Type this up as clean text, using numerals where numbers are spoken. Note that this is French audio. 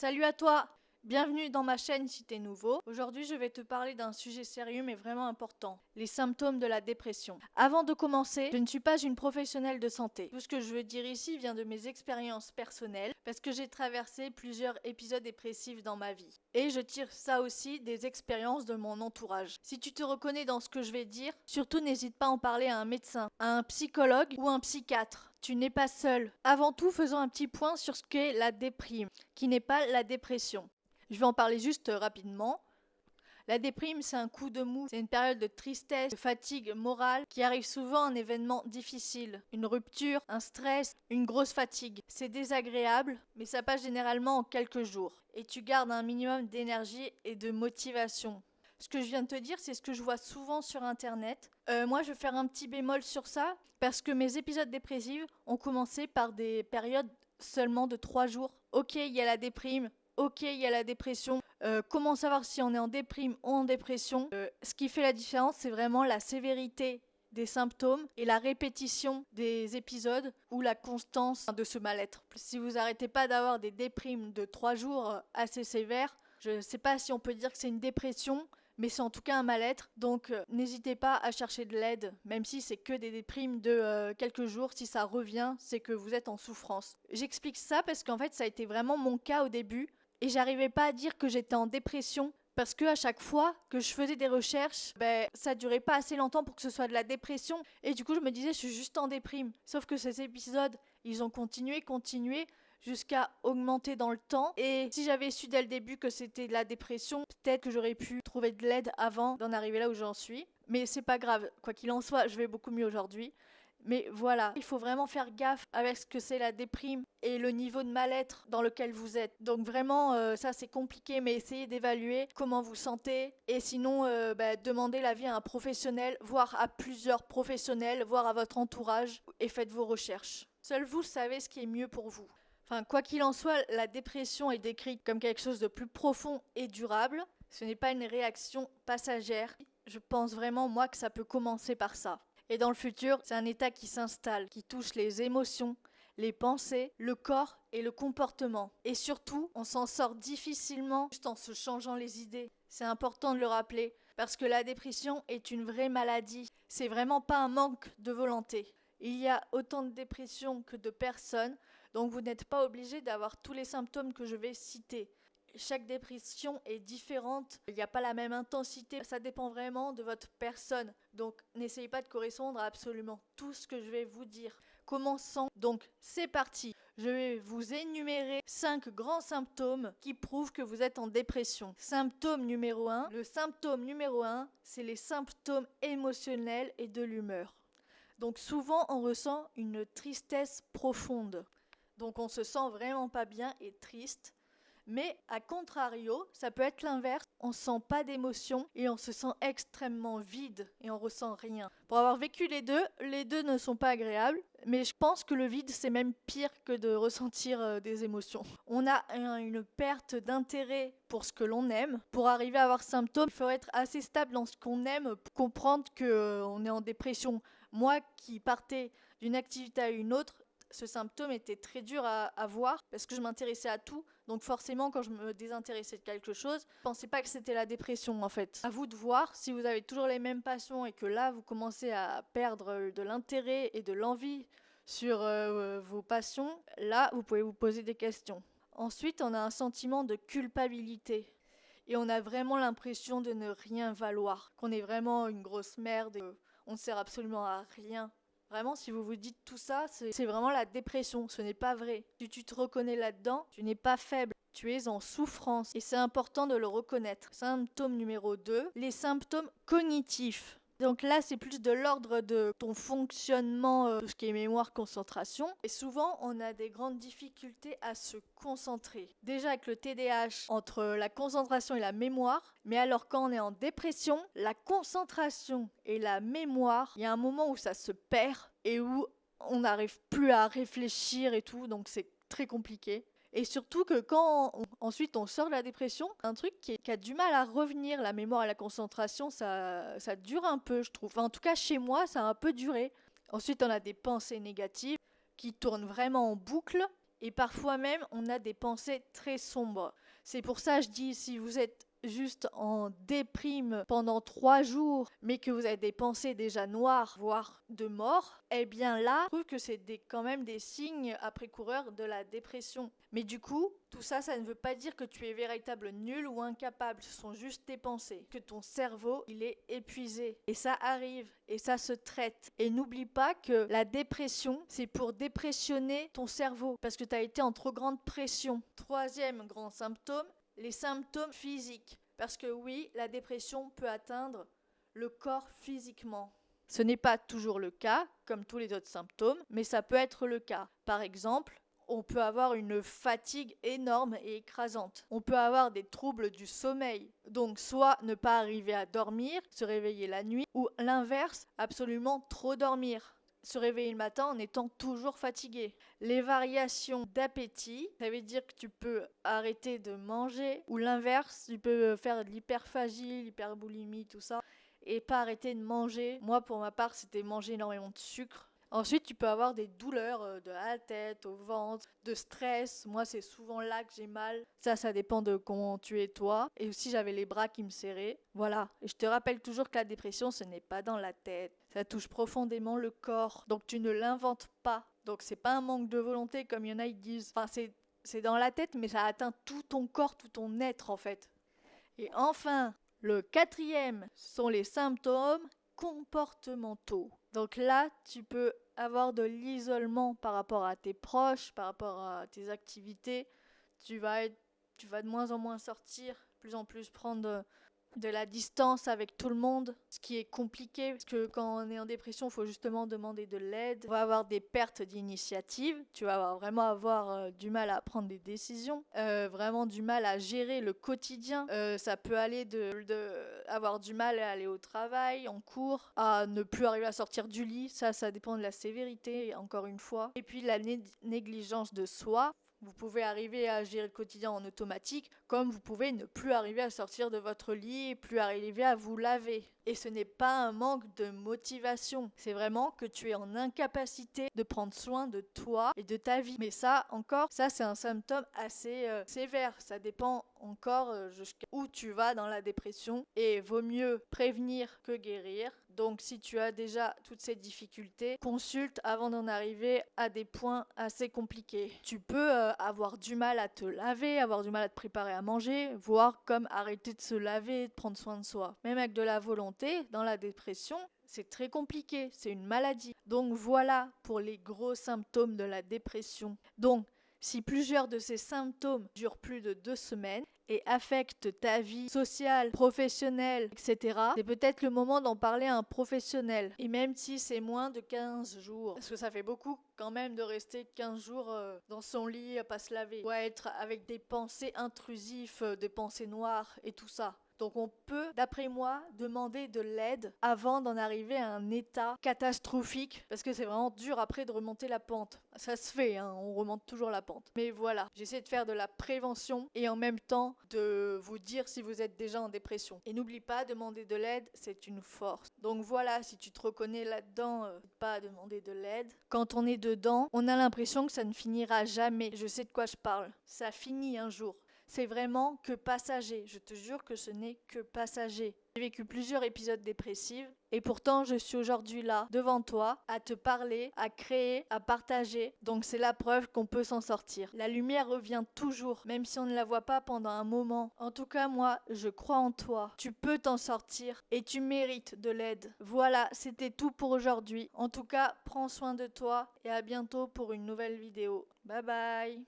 Salut à toi! Bienvenue dans ma chaîne si t'es nouveau. Aujourd'hui, je vais te parler d'un sujet sérieux mais vraiment important, les symptômes de la dépression. Avant de commencer, je ne suis pas une professionnelle de santé. Tout ce que je veux dire ici vient de mes expériences personnelles parce que j'ai traversé plusieurs épisodes dépressifs dans ma vie. Et je tire ça aussi des expériences de mon entourage. Si tu te reconnais dans ce que je vais dire, surtout n'hésite pas à en parler à un médecin, à un psychologue ou un psychiatre. Tu n'es pas seul. Avant tout, faisons un petit point sur ce qu'est la déprime, qui n'est pas la dépression. Je vais en parler juste rapidement. La déprime, c'est un coup de mou, c'est une période de tristesse, de fatigue morale qui arrive souvent à un événement difficile. Une rupture, un stress, une grosse fatigue. C'est désagréable, mais ça passe généralement en quelques jours. Et tu gardes un minimum d'énergie et de motivation. Ce que je viens de te dire, c'est ce que je vois souvent sur internet. Moi, je vais faire un petit bémol sur ça, parce que mes épisodes dépressifs ont commencé par des périodes seulement de 3 jours. Ok, il y a la déprime. Ok, il y a la dépression. Comment savoir si on est en déprime ou en dépression? Ce qui fait la différence, c'est vraiment la sévérité des symptômes et la répétition des épisodes ou la constance de ce mal-être. Si vous n'arrêtez pas d'avoir des déprimes de 3 jours assez sévères, je ne sais pas si on peut dire que c'est une dépression, mais c'est en tout cas un mal-être. Donc n'hésitez pas à chercher de l'aide, même si c'est que des déprimes de quelques jours. Si ça revient, c'est que vous êtes en souffrance. J'explique ça parce qu'en fait, ça a été vraiment mon cas au début. Et j'arrivais pas à dire que j'étais en dépression parce que à chaque fois que je faisais des recherches, ça durait pas assez longtemps pour que ce soit de la dépression. Et du coup, je me disais, je suis juste en déprime. Sauf que ces épisodes, ils ont continué jusqu'à augmenter dans le temps. Et si j'avais su dès le début que c'était de la dépression, peut-être que j'aurais pu trouver de l'aide avant d'en arriver là où j'en suis. Mais c'est pas grave. Quoi qu'il en soit, je vais beaucoup mieux aujourd'hui. Mais voilà, il faut vraiment faire gaffe avec ce que c'est la déprime et le niveau de mal-être dans lequel vous êtes. Donc vraiment, ça c'est compliqué, mais essayez d'évaluer comment vous sentez. Et sinon, demandez l'avis à un professionnel, voire à plusieurs professionnels, voire à votre entourage, et faites vos recherches. Seul vous savez ce qui est mieux pour vous. Enfin, quoi qu'il en soit, la dépression est décrite comme quelque chose de plus profond et durable. Ce n'est pas une réaction passagère. Je pense vraiment, moi, que ça peut commencer par ça. Et dans le futur, c'est un état qui s'installe, qui touche les émotions, les pensées, le corps et le comportement. Et surtout, on s'en sort difficilement juste en se changeant les idées. C'est important de le rappeler, parce que la dépression est une vraie maladie. C'est vraiment pas un manque de volonté. Il y a autant de dépression que de personnes, donc vous n'êtes pas obligé d'avoir tous les symptômes que je vais citer. Chaque dépression est différente, il n'y a pas la même intensité, ça dépend vraiment de votre personne. Donc n'essayez pas de correspondre à absolument tout ce que je vais vous dire. Commençons, donc c'est parti. Je vais vous énumérer 5 grands symptômes qui prouvent que vous êtes en dépression. Symptôme numéro 1. Le symptôme numéro 1, c'est les symptômes émotionnels et de l'humeur. Donc souvent on ressent une tristesse profonde. Donc on se sent vraiment pas bien et triste. Mais à contrario, ça peut être l'inverse. On ne sent pas d'émotion et on se sent extrêmement vide et on ressent rien. Pour avoir vécu les deux ne sont pas agréables. Mais je pense que le vide, c'est même pire que de ressentir des émotions. On a une perte d'intérêt pour ce que l'on aime. Pour arriver à avoir ce symptôme, il faut être assez stable dans ce qu'on aime pour comprendre qu'on est en dépression. Moi qui partais d'une activité à une autre, ce symptôme était très dur à voir parce que je m'intéressais à tout. Donc forcément, quand je me désintéressais de quelque chose, je ne pensais pas que c'était la dépression en fait. À vous de voir si vous avez toujours les mêmes passions et que là, vous commencez à perdre de l'intérêt et de l'envie sur vos passions. Là, vous pouvez vous poser des questions. Ensuite, on a un sentiment de culpabilité. Et on a vraiment l'impression de ne rien valoir. Qu'on est vraiment une grosse merde et qu'on ne sert absolument à rien. Vraiment, si vous vous dites tout ça, c'est vraiment la dépression, ce n'est pas vrai. Si tu te reconnais là-dedans, tu n'es pas faible, tu es en souffrance et c'est important de le reconnaître. Symptôme numéro 2, les symptômes cognitifs. Donc là, c'est plus de l'ordre de ton fonctionnement, tout ce qui est mémoire, concentration. Et souvent, on a des grandes difficultés à se concentrer. Déjà avec le TDAH, entre la concentration et la mémoire. Mais alors quand on est en dépression, la concentration et la mémoire, il y a un moment où ça se perd et où on n'arrive plus à réfléchir et tout. Donc c'est très compliqué. Et surtout que ensuite on sort de la dépression, un truc qui a du mal à revenir, la mémoire et la concentration, ça dure un peu, je trouve. Enfin, en tout cas, chez moi, ça a un peu duré. Ensuite, on a des pensées négatives qui tournent vraiment en boucle Et parfois même, on a des pensées très sombres. C'est pour ça que je dis, si vous êtes juste en déprime pendant 3 jours, mais que vous avez des pensées déjà noires, voire de mort, eh bien là, je trouve que c'est quand même des signes après-coureurs de la dépression. Mais du coup, tout ça, ça ne veut pas dire que tu es véritable nul ou incapable. Ce sont juste tes pensées. Que ton cerveau, il est épuisé. Et ça arrive. Et ça se traite. Et n'oublie pas que la dépression, c'est pour dépressionner ton cerveau. Parce que tu as été en trop grande pression. Troisième grand symptôme, les symptômes physiques. Parce que oui, la dépression peut atteindre le corps physiquement. Ce n'est pas toujours le cas, comme tous les autres symptômes, mais ça peut être le cas. Par exemple, on peut avoir une fatigue énorme et écrasante. On peut avoir des troubles du sommeil. Donc soit ne pas arriver à dormir, se réveiller la nuit, ou l'inverse, absolument trop dormir. Se réveiller le matin en étant toujours fatigué. Les variations d'appétit, ça veut dire que tu peux arrêter de manger, ou l'inverse, tu peux faire de l'hyperphagie, l'hyperboulimie, tout ça, et pas arrêter de manger. Moi, pour ma part, c'était manger énormément de sucre. Ensuite, tu peux avoir des douleurs de la tête, au ventre, de stress. Moi, c'est souvent là que j'ai mal. Ça dépend de comment tu es toi. Et aussi, j'avais les bras qui me serraient. Voilà. Et je te rappelle toujours que la dépression, ce n'est pas dans la tête. Ça touche profondément le corps. Donc, tu ne l'inventes pas. Donc, c'est pas un manque de volonté, comme il y en a, ils disent. Enfin, c'est dans la tête, mais ça atteint tout ton corps, tout ton être, en fait. Et enfin, le quatrième sont les symptômes comportementaux. Donc là, tu peux avoir de l'isolement par rapport à tes proches, par rapport à tes activités. Tu vas de moins en moins sortir, plus en plus prendre de la distance avec tout le monde, ce qui est compliqué parce que quand on est en dépression, il faut justement demander de l'aide. On va avoir des pertes d'initiative, tu vas vraiment avoir du mal à prendre des décisions, vraiment du mal à gérer le quotidien. Ça peut aller de avoir du mal à aller au travail, en cours, à ne plus arriver à sortir du lit. Ça dépend de la sévérité, encore une fois. Et puis la négligence de soi. Vous pouvez arriver à gérer le quotidien en automatique, comme vous pouvez ne plus arriver à sortir de votre lit et plus arriver à vous laver. Et ce n'est pas un manque de motivation, c'est vraiment que tu es en incapacité de prendre soin de toi et de ta vie. Mais ça, encore, ça c'est un symptôme assez sévère. Ça dépend encore jusqu'à où tu vas dans la dépression. Et vaut mieux prévenir que guérir. Donc si tu as déjà toutes ces difficultés, consulte avant d'en arriver à des points assez compliqués. Tu peux avoir du mal à te laver, avoir du mal à te préparer à manger, voire comme arrêter de se laver, de prendre soin de soi. Même avec de la volonté, dans la dépression, c'est très compliqué, c'est une maladie. Donc voilà pour les gros symptômes de la dépression. Donc, si plusieurs de ces symptômes durent plus de 2 semaines et affectent ta vie sociale, professionnelle, etc., c'est peut-être le moment d'en parler à un professionnel. Et même si c'est moins de 15 jours, parce que ça fait beaucoup quand même de rester 15 jours dans son lit à pas se laver, ou à être avec des pensées intrusives, des pensées noires et tout ça. Donc on peut, d'après moi, demander de l'aide avant d'en arriver à un état catastrophique, parce que c'est vraiment dur après de remonter la pente. Ça se fait, hein, on remonte toujours la pente. Mais voilà, j'essaie de faire de la prévention et en même temps de vous dire si vous êtes déjà en dépression. Et n'oublie pas, demander de l'aide, c'est une force. Donc voilà, si tu te reconnais là-dedans, pas demander de l'aide. Quand on est dedans, on a l'impression que ça ne finira jamais. Je sais de quoi je parle. Ça finit un jour. C'est vraiment que passager. Je te jure que ce n'est que passager. J'ai vécu plusieurs épisodes dépressifs et pourtant je suis aujourd'hui là, devant toi, à te parler, à créer, à partager. Donc c'est la preuve qu'on peut s'en sortir. La lumière revient toujours, même si on ne la voit pas pendant un moment. En tout cas, moi, je crois en toi. Tu peux t'en sortir et tu mérites de l'aide. Voilà, c'était tout pour aujourd'hui. En tout cas, prends soin de toi et à bientôt pour une nouvelle vidéo. Bye bye!